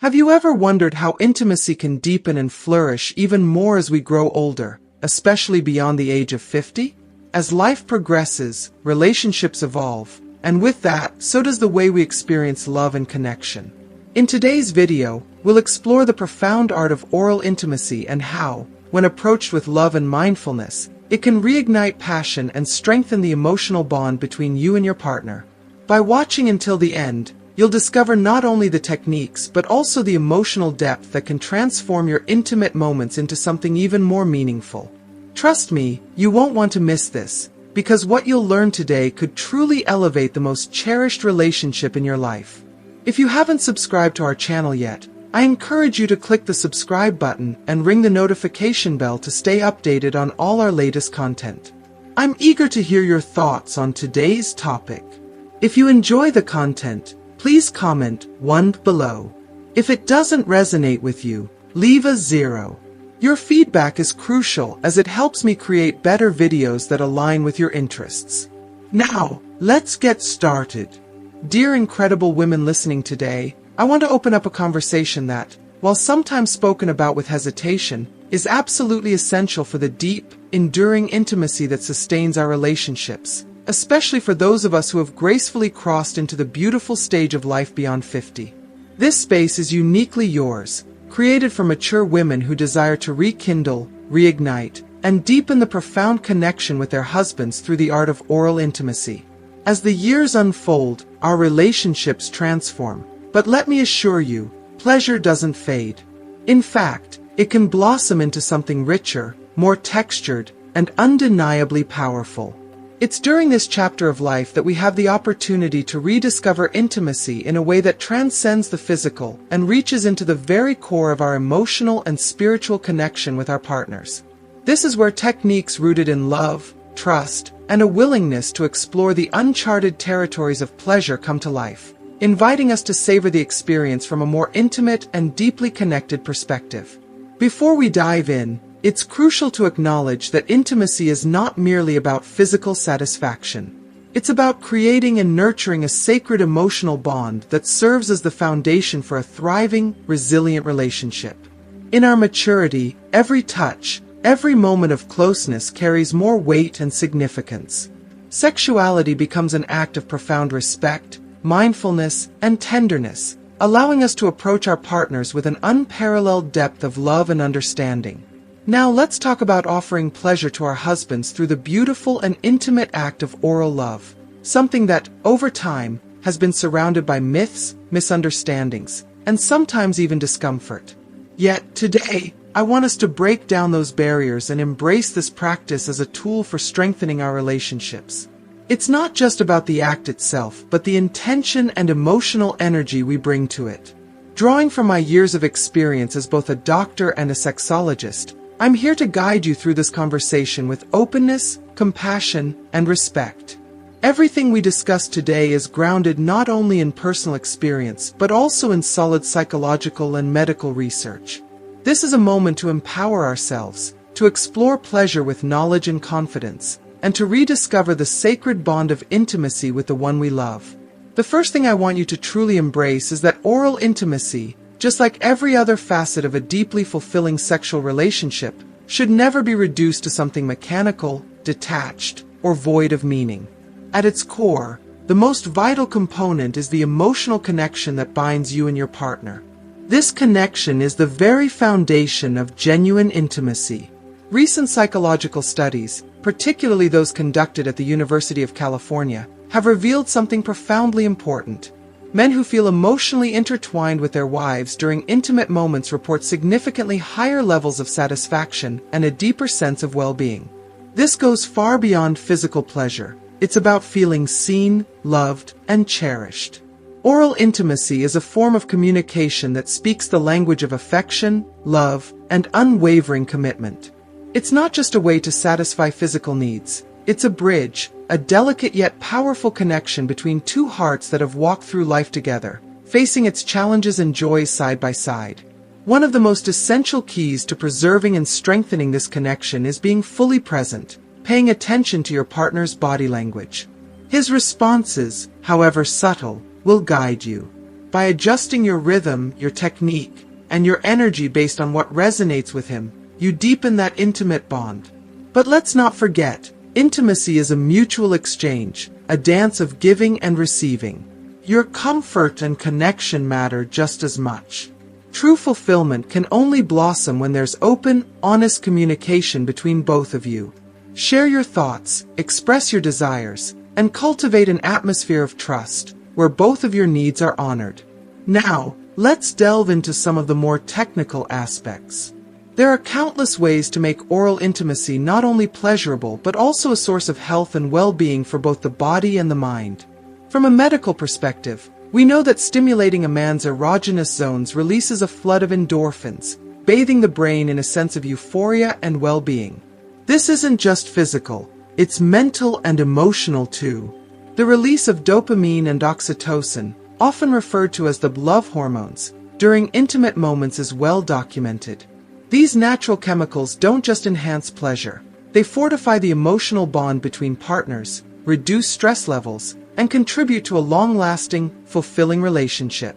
Have you ever wondered how intimacy can deepen and flourish even more as we grow older, especially beyond the age of 50? As life progresses, relationships evolve, and with that, so does the way we experience love and connection. In today's video, we'll explore the profound art of oral intimacy and how, when approached with love and mindfulness, it can reignite passion and strengthen the emotional bond between you and your partner. By watching until the end, you'll discover not only the techniques but also the emotional depth that can transform your intimate moments into something even more meaningful. Trust me, you won't want to miss this, because what you'll learn today could truly elevate the most cherished relationship in your life. If you haven't subscribed to our channel yet, I encourage you to click the subscribe button and ring the notification bell to stay updated on all our latest content. I'm eager to hear your thoughts on today's topic. If you enjoy the content, please comment 1 below. If it doesn't resonate with you, leave a 0. Your feedback is crucial as it helps me create better videos that align with your interests. Now, let's get started. Dear incredible women listening today, I want to open up a conversation that, while sometimes spoken about with hesitation, is absolutely essential for the deep, enduring intimacy that sustains our relationships, especially for those of us who have gracefully crossed into the beautiful stage of life beyond 50. This space is uniquely yours, created for mature women who desire to rekindle, reignite, and deepen the profound connection with their husbands through the art of oral intimacy. As the years unfold, our relationships transform, but let me assure you, pleasure doesn't fade. In fact, it can blossom into something richer, more textured, and undeniably powerful. It's during this chapter of life that we have the opportunity to rediscover intimacy in a way that transcends the physical and reaches into the very core of our emotional and spiritual connection with our partners. This is where techniques rooted in love, trust, and a willingness to explore the uncharted territories of pleasure come to life, inviting us to savor the experience from a more intimate and deeply connected perspective. Before we dive in, it's crucial to acknowledge that intimacy is not merely about physical satisfaction. It's about creating and nurturing a sacred emotional bond that serves as the foundation for a thriving, resilient relationship. In our maturity, every touch, every moment of closeness carries more weight and significance. Sexuality becomes an act of profound respect, mindfulness, and tenderness, allowing us to approach our partners with an unparalleled depth of love and understanding. Now let's talk about offering pleasure to our husbands through the beautiful and intimate act of oral love, something that, over time, has been surrounded by myths, misunderstandings, and sometimes even discomfort. Yet, today, I want us to break down those barriers and embrace this practice as a tool for strengthening our relationships. It's not just about the act itself, but the intention and emotional energy we bring to it. Drawing from my years of experience as both a doctor and a sexologist, I'm here to guide you through this conversation with openness, compassion, and respect. Everything we discuss today is grounded not only in personal experience, but also in solid psychological and medical research. This is a moment to empower ourselves, to explore pleasure with knowledge and confidence, and to rediscover the sacred bond of intimacy with the one we love. The first thing I want you to truly embrace is that oral intimacy, just like every other facet of a deeply fulfilling sexual relationship, should never be reduced to something mechanical, detached, or void of meaning. At its core, the most vital component is the emotional connection that binds you and your partner. This connection is the very foundation of genuine intimacy. Recent psychological studies, particularly those conducted at the University of California, have revealed something profoundly important. Men who feel emotionally intertwined with their wives during intimate moments report significantly higher levels of satisfaction and a deeper sense of well-being. This goes far beyond physical pleasure. It's about feeling seen, loved, and cherished. Oral intimacy is a form of communication that speaks the language of affection, love, and unwavering commitment. It's not just a way to satisfy physical needs. It's a bridge, a delicate yet powerful connection between two hearts that have walked through life together, facing its challenges and joys side by side. One of the most essential keys to preserving and strengthening this connection is being fully present, paying attention to your partner's body language. His responses, however subtle, will guide you. By adjusting your rhythm, your technique, and your energy based on what resonates with him, you deepen that intimate bond. But let's not forget, intimacy is a mutual exchange, a dance of giving and receiving. Your comfort and connection matter just as much. True fulfillment can only blossom when there's open, honest communication between both of you. Share your thoughts, express your desires, and cultivate an atmosphere of trust, where both of your needs are honored. Now, let's delve into some of the more technical aspects. There are countless ways to make oral intimacy not only pleasurable but also a source of health and well-being for both the body and the mind. From a medical perspective, we know that stimulating a man's erogenous zones releases a flood of endorphins, bathing the brain in a sense of euphoria and well-being. This isn't just physical, it's mental and emotional too. The release of dopamine and oxytocin, often referred to as the love hormones, during intimate moments is well documented. These natural chemicals don't just enhance pleasure, they fortify the emotional bond between partners, reduce stress levels, and contribute to a long-lasting, fulfilling relationship.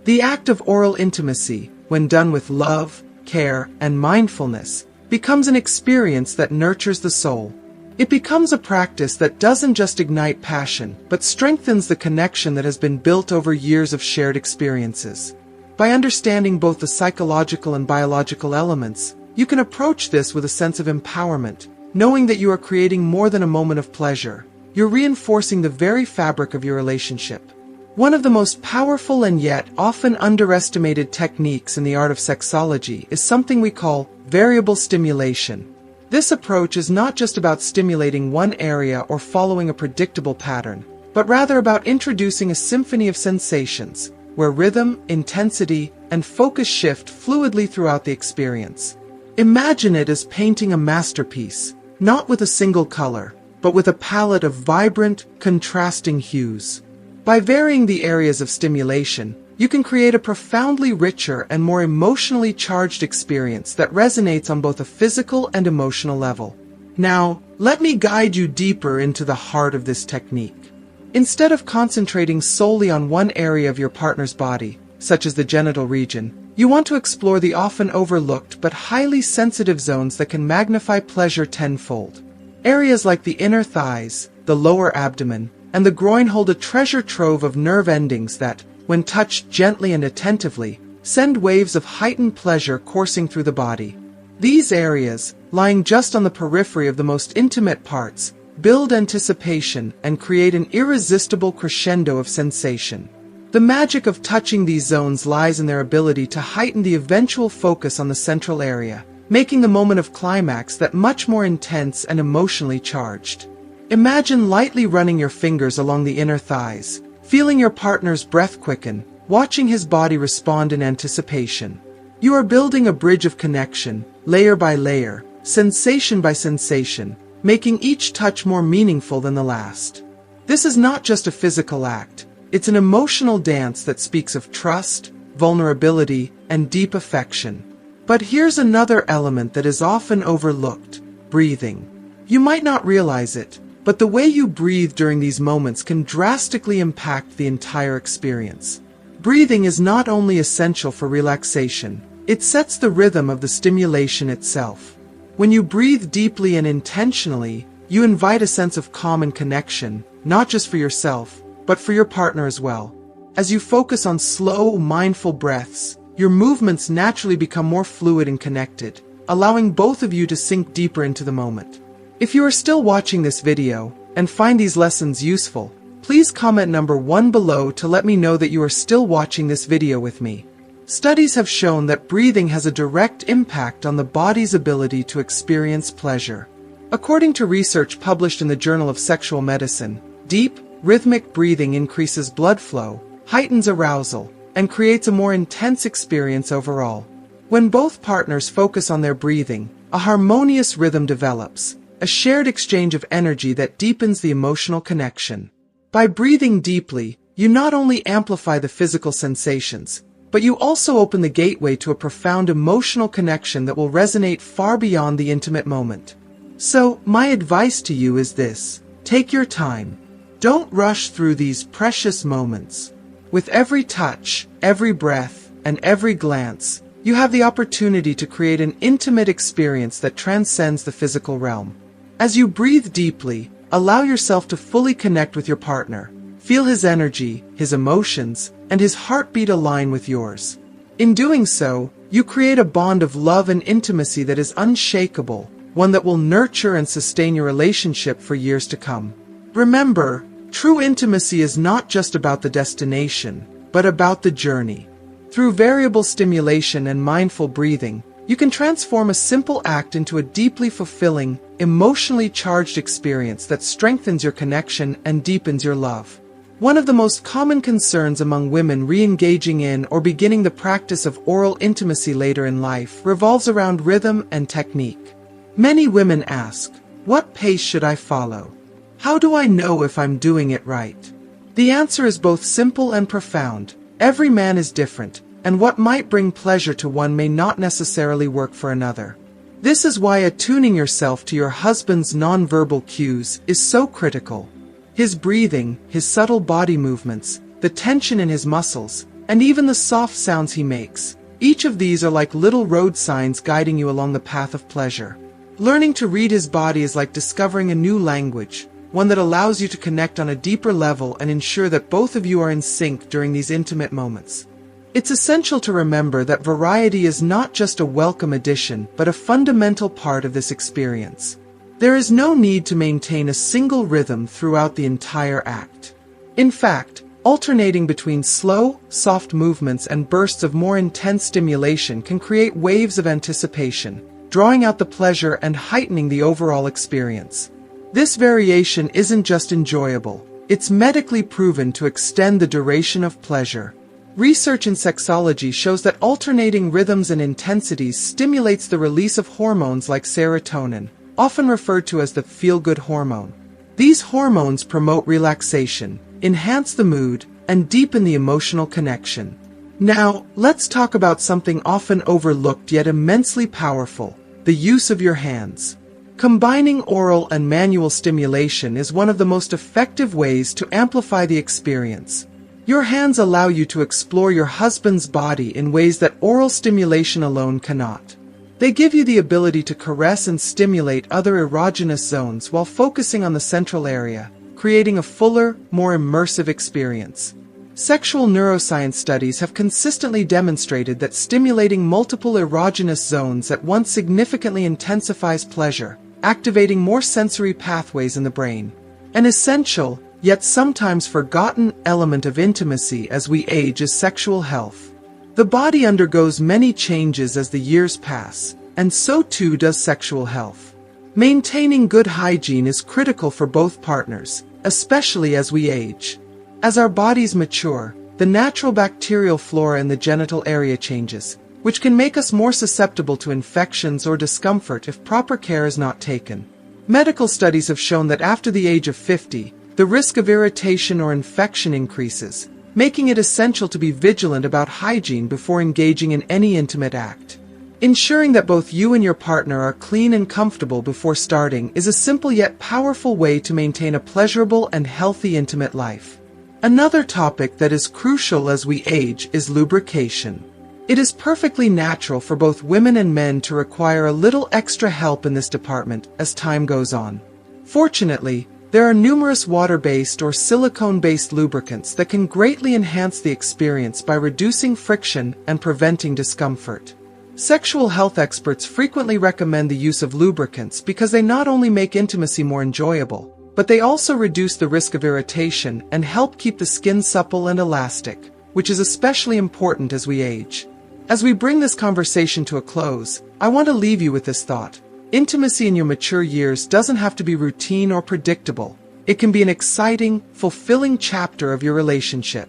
The act of oral intimacy, when done with love, care, and mindfulness, becomes an experience that nurtures the soul. It becomes a practice that doesn't just ignite passion, but strengthens the connection that has been built over years of shared experiences. By understanding both the psychological and biological elements, you can approach this with a sense of empowerment, knowing that you are creating more than a moment of pleasure. You're reinforcing the very fabric of your relationship. One of the most powerful and yet often underestimated techniques in the art of sexology is something we call variable stimulation. This approach is not just about stimulating one area or following a predictable pattern, but rather about introducing a symphony of sensations, where rhythm, intensity, and focus shift fluidly throughout the experience. Imagine it as painting a masterpiece, not with a single color, but with a palette of vibrant, contrasting hues. By varying the areas of stimulation, you can create a profoundly richer and more emotionally charged experience that resonates on both a physical and emotional level. Now, let me guide you deeper into the heart of this technique. Instead of concentrating solely on one area of your partner's body, such as the genital region, you want to explore the often overlooked but highly sensitive zones that can magnify pleasure tenfold. Areas like the inner thighs, the lower abdomen, and the groin hold a treasure trove of nerve endings that, when touched gently and attentively, send waves of heightened pleasure coursing through the body. These areas, lying just on the periphery of the most intimate parts, build anticipation and create an irresistible crescendo of sensation. The magic of touching these zones lies in their ability to heighten the eventual focus on the central area, making the moment of climax that much more intense and emotionally charged. Imagine lightly running your fingers along the inner thighs, feeling your partner's breath quicken, watching his body respond in anticipation. You are building a bridge of connection, layer by layer, sensation by sensation, making each touch more meaningful than the last. This is not just a physical act, it's an emotional dance that speaks of trust, vulnerability, and deep affection. But here's another element that is often overlooked: breathing. You might not realize it, but the way you breathe during these moments can drastically impact the entire experience. Breathing is not only essential for relaxation, it sets the rhythm of the stimulation itself. When you breathe deeply and intentionally, you invite a sense of calm and connection, not just for yourself, but for your partner as well. As you focus on slow, mindful breaths, your movements naturally become more fluid and connected, allowing both of you to sink deeper into the moment. If you are still watching this video and find these lessons useful, please comment number 1 below to let me know that you are still watching this video with me. Studies have shown that breathing has a direct impact on the body's ability to experience pleasure. According to research published in the Journal of Sexual Medicine, deep, rhythmic breathing increases blood flow, heightens arousal, and creates a more intense experience overall. When both partners focus on their breathing, a harmonious rhythm develops, a shared exchange of energy that deepens the emotional connection. By breathing deeply, you not only amplify the physical sensations, but you also open the gateway to a profound emotional connection that will resonate far beyond the intimate moment. So, my advice to you is this: take your time. Don't rush through these precious moments. With every touch, every breath, and every glance, you have the opportunity to create an intimate experience that transcends the physical realm. As you breathe deeply, allow yourself to fully connect with your partner. Feel his energy, his emotions, and his heartbeat align with yours. In doing so, you create a bond of love and intimacy that is unshakable, one that will nurture and sustain your relationship for years to come. Remember, true intimacy is not just about the destination, but about the journey. Through variable stimulation and mindful breathing, you can transform a simple act into a deeply fulfilling, emotionally charged experience that strengthens your connection and deepens your love. One of the most common concerns among women re-engaging in or beginning the practice of oral intimacy later in life revolves around rhythm and technique. Many women ask, "What pace should I follow? How do I know if I'm doing it right?" The answer is both simple and profound. Every man is different, and what might bring pleasure to one may not necessarily work for another. This is why attuning yourself to your husband's nonverbal cues is so critical. His breathing, his subtle body movements, the tension in his muscles, and even the soft sounds he makes. Each of these are like little road signs guiding you along the path of pleasure. Learning to read his body is like discovering a new language, one that allows you to connect on a deeper level and ensure that both of you are in sync during these intimate moments. It's essential to remember that variety is not just a welcome addition, but a fundamental part of this experience. There is no need to maintain a single rhythm throughout the entire act. In fact, alternating between slow, soft movements and bursts of more intense stimulation can create waves of anticipation, drawing out the pleasure and heightening the overall experience. This variation isn't just enjoyable, it's medically proven to extend the duration of pleasure. Research in sexology shows that alternating rhythms and intensities stimulates the release of hormones like serotonin, often referred to as the feel-good hormone. These hormones promote relaxation, enhance the mood, and deepen the emotional connection. Now, let's talk about something often overlooked yet immensely powerful: the use of your hands. Combining oral and manual stimulation is one of the most effective ways to amplify the experience. Your hands allow you to explore your husband's body in ways that oral stimulation alone cannot. They give you the ability to caress and stimulate other erogenous zones while focusing on the central area, creating a fuller, more immersive experience. Sexual neuroscience studies have consistently demonstrated that stimulating multiple erogenous zones at once significantly intensifies pleasure, activating more sensory pathways in the brain. An essential, yet sometimes forgotten, element of intimacy as we age is sexual health. The body undergoes many changes as the years pass, and so too does sexual health. Maintaining good hygiene is critical for both partners, especially as we age. As our bodies mature, the natural bacterial flora in the genital area changes, which can make us more susceptible to infections or discomfort if proper care is not taken. Medical studies have shown that after the age of 50, the risk of irritation or infection increases, making it essential to be vigilant about hygiene before engaging in any intimate act. Ensuring that both you and your partner are clean and comfortable before starting is a simple yet powerful way to maintain a pleasurable and healthy intimate life. Another topic that is crucial as we age is lubrication. It is perfectly natural for both women and men to require a little extra help in this department as time goes on. Fortunately, there are numerous water-based or silicone-based lubricants that can greatly enhance the experience by reducing friction and preventing discomfort. Sexual health experts frequently recommend the use of lubricants because they not only make intimacy more enjoyable, but they also reduce the risk of irritation and help keep the skin supple and elastic, which is especially important as we age. As we bring this conversation to a close, I want to leave you with this thought. Intimacy in your mature years doesn't have to be routine or predictable. It can be an exciting, fulfilling chapter of your relationship.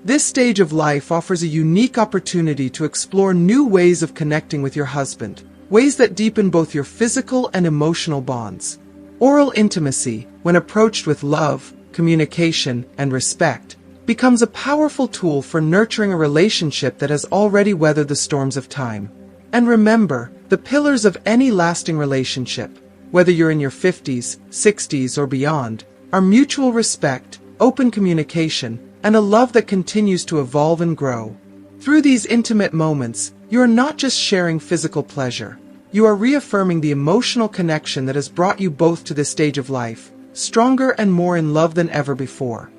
This stage of life offers a unique opportunity to explore new ways of connecting with your husband, ways that deepen both your physical and emotional bonds. Oral intimacy, when approached with love, communication, and respect, becomes a powerful tool for nurturing a relationship that has already weathered the storms of time. And remember, the pillars of any lasting relationship, whether you're in your 50s, 60s, or beyond, are mutual respect, open communication, and a love that continues to evolve and grow. Through these intimate moments, you are not just sharing physical pleasure. You are reaffirming the emotional connection that has brought you both to this stage of life, stronger and more in love than ever before.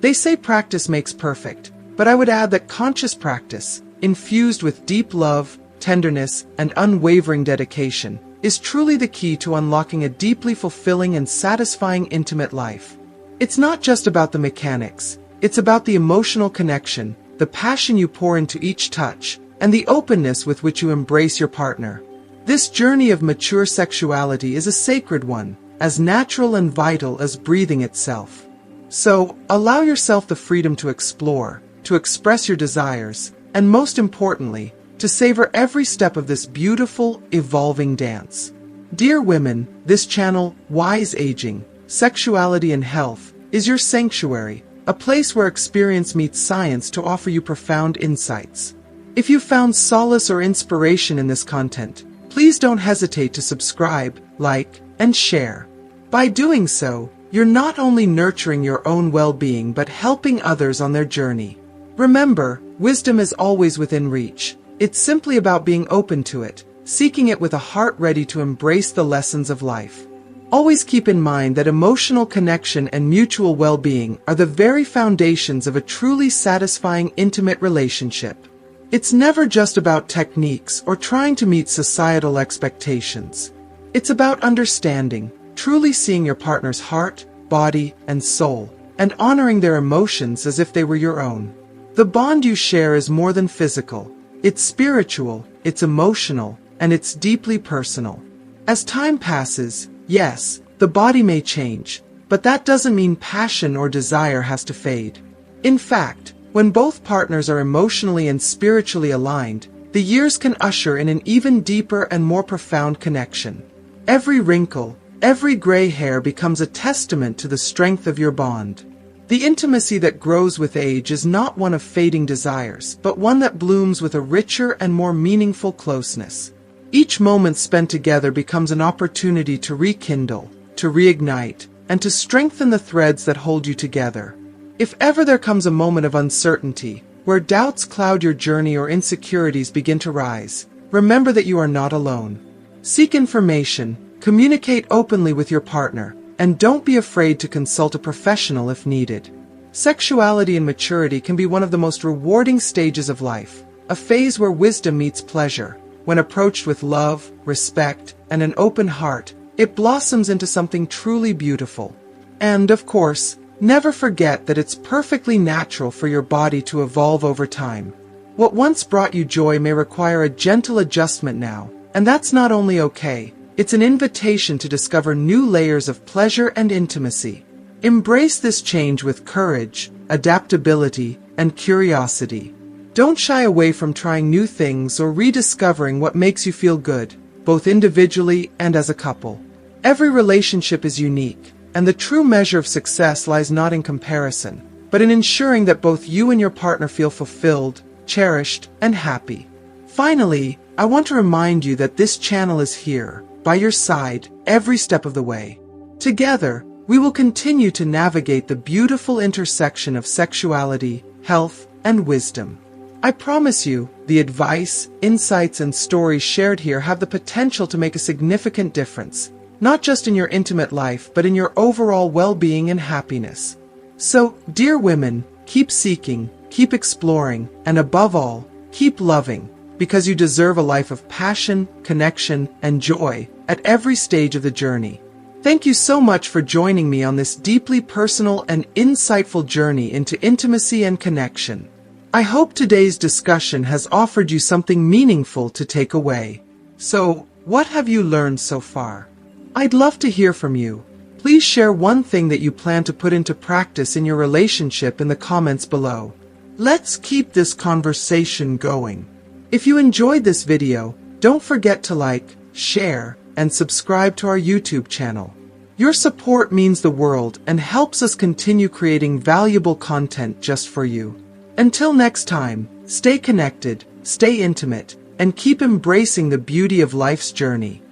They say practice makes perfect, but I would add that conscious practice, infused with deep love, tenderness, and unwavering dedication, is truly the key to unlocking a deeply fulfilling and satisfying intimate life. It's not just about the mechanics, it's about the emotional connection, the passion you pour into each touch, and the openness with which you embrace your partner. This journey of mature sexuality is a sacred one, as natural and vital as breathing itself. So, allow yourself the freedom to explore, to express your desires, and most importantly, to savor every step of this beautiful, evolving dance. Dear women, this channel, Wise Aging, Sexuality and Health, is your sanctuary, a place where experience meets science to offer you profound insights. If you found solace or inspiration in this content, please don't hesitate to subscribe, like, and share. By doing so, you're not only nurturing your own well-being but helping others on their journey. Remember, wisdom is always within reach. It's simply about being open to it, seeking it with a heart ready to embrace the lessons of life. Always keep in mind that emotional connection and mutual well-being are the very foundations of a truly satisfying intimate relationship. It's never just about techniques or trying to meet societal expectations. It's about understanding, truly seeing your partner's heart, body, and soul, and honoring their emotions as if they were your own. The bond you share is more than physical. It's spiritual, it's emotional, and it's deeply personal. As time passes, yes, the body may change, but that doesn't mean passion or desire has to fade. In fact, when both partners are emotionally and spiritually aligned, the years can usher in an even deeper and more profound connection. Every wrinkle, every gray hair becomes a testament to the strength of your bond. The intimacy that grows with age is not one of fading desires, but one that blooms with a richer and more meaningful closeness. Each moment spent together becomes an opportunity to rekindle, to reignite, and to strengthen the threads that hold you together. If ever there comes a moment of uncertainty, where doubts cloud your journey or insecurities begin to rise, remember that you are not alone. Seek information, communicate openly with your partner, and don't be afraid to consult a professional if needed. Sexuality and maturity can be one of the most rewarding stages of life, a phase where wisdom meets pleasure. When approached with love, respect, and an open heart, it blossoms into something truly beautiful. And, of course, never forget that it's perfectly natural for your body to evolve over time. What once brought you joy may require a gentle adjustment now, and that's not only okay, it's an invitation to discover new layers of pleasure and intimacy. Embrace this change with courage, adaptability, and curiosity. Don't shy away from trying new things or rediscovering what makes you feel good, both individually and as a couple. Every relationship is unique, and the true measure of success lies not in comparison, but in ensuring that both you and your partner feel fulfilled, cherished, and happy. Finally, I want to remind you that this channel is here, by your side, every step of the way. Together, we will continue to navigate the beautiful intersection of sexuality, health, and wisdom. I promise you, the advice, insights, and stories shared here have the potential to make a significant difference, not just in your intimate life, but in your overall well-being and happiness. So, dear women, keep seeking, keep exploring, and above all, keep loving, because you deserve a life of passion, connection, and joy at every stage of the journey. Thank you so much for joining me on this deeply personal and insightful journey into intimacy and connection. I hope today's discussion has offered you something meaningful to take away. So, what have you learned so far? I'd love to hear from you. Please share one thing that you plan to put into practice in your relationship in the comments below. Let's keep this conversation going. If you enjoyed this video, don't forget to like, share, and subscribe to our YouTube channel. Your support means the world and helps us continue creating valuable content just for you. Until next time, stay connected, stay intimate, and keep embracing the beauty of life's journey.